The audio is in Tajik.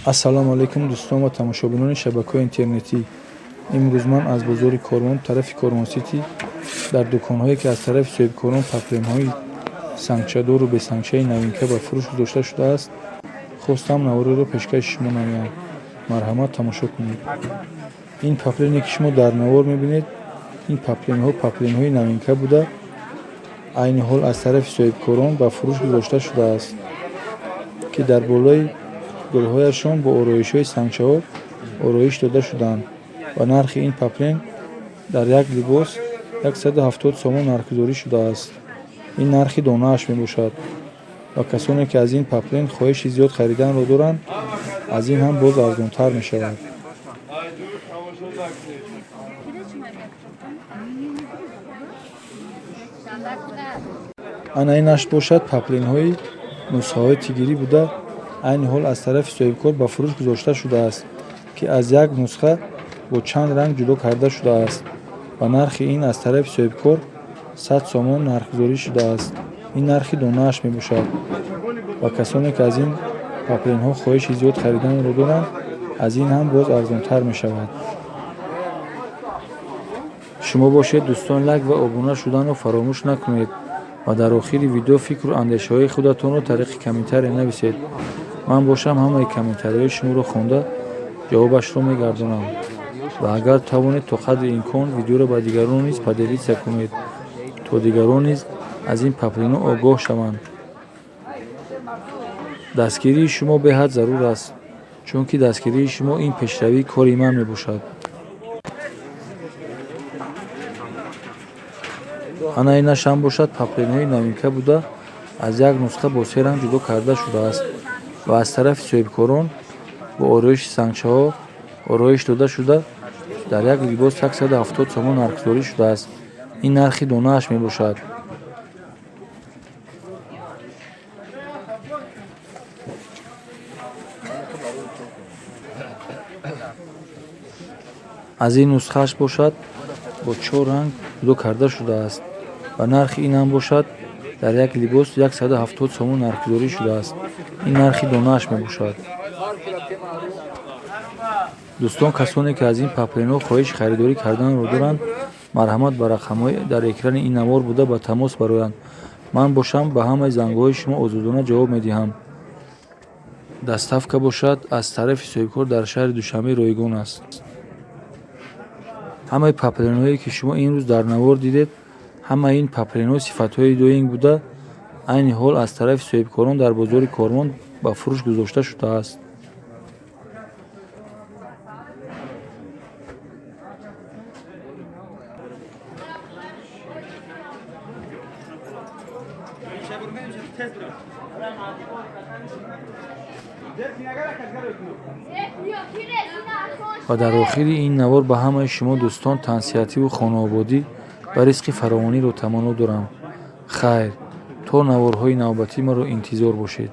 ассалому алайкум дӯстон ва тамошобинони шабакаҳои интернетӣ. Имрӯз ман аз бозори Кормон, тарафи Кормонсити, дар дуконҳое ки аз тарафи соҳибкорон папленҳои сангчадору бесангчаи навинка ба фурӯш гузошта шудааст, хостам навореро пешкаши шумо намоям. Марҳамат, тамошо кунед. Ин паплене ки шумо дар навор мебинед, ин папленҳо папленҳои навинка буда, айни ҳол аз тарафи соҳибкорон ба фурӯш гузошта шудааст, ки дар болои гулҳояшон бо ороишҳои сангчаҳо ороиш дода шудаанд ва нархи ин паплен дар як либос 170 сомон нархгузорӣ шудааст. Ин нархи донааш мебошад ва касоне ки аз ин паплен хоҳиши зиёд хариданро доранд, аз ин ҳам боз арзонтар мешавад. ана инаш бошад папленҳои нусхаҳои тигирӣ буда, айни ҳол аз тарафи соҳибкор ба фурӯш гузошта шудааст, ки аз як нусха бо чанд ранг ҷудо карда шудааст ва нархи ин аз тарафи соҳибкор 100 сомон нархгузорӣ шудааст. Ин нархи донааш мебошад ва касоне ки аз ин папленҳо хоҳиши зиёд хариданро доранд, аз ин ҳам боз арзонтар мешавад. шумо бошед дӯстон, лайк ва обуна шуданро фаромӯш накунед ва дар охири видео фикру андешаҳои худатонро тариқи комментарие нависед. ман бошам ҳамаи комментариҳои шуморо хонда ҷавобашро мегардонам ва агар тавонед то қадри имкон видеоро ба дигарон низ поделитсия кунед, то дигарон низ аз ин папленҳо огоҳ шаванд. дастгирии шумо беҳад зарур аст, чунки дастгирии шумо ин пешравии кори ман мебошад. ана инаш ҳам бошад папленҳои навинка буда, аз як нусха бо 3 ранг ҷудо карда шудааст ва аз тарафи соҳибкорон бо ороиши сангчаҳо ороиш дода шуда, дар як либос 170 сомон нархгузорӣ шудааст. ин нархи донааш мебошад. аз ин нусхааш бошад бо 4 ранг ҷудо карда шудааст ва нархи ин ҳам бошад дар як либос 170 сомон нархгузорӣ шудааст. ин нархи донааш мебошад. дӯстон, касоне ки аз ин папленҳо хоҳиши харидорӣ карданро доранд, марҳамат ба рақамҳои дар экрани ин навор буда ба тамос бароянд. ман бошам ба ҳамаи зангҳои шумо озодона ҷавоб медиҳам. доставка бошад аз тарафи соҳибкор дар шаҳри Душанбе ройгон аст. ҳамаи папленҳое ки шумо имрӯз дар навор дидед, ҳамаи ин папленҳо сифатҳои доинг буда, айни ҳол аз тарафи соҳибкорон дар бозори Кормон ба фурӯш гузошта шудааст. ва дар охири ин навор ба ҳамаи шумо дӯстон тансиҳативу хонаободӣ ва ризқи фаровониро таманно дорам. хайр, то наворҳои навбатӣ маро интизор бошед.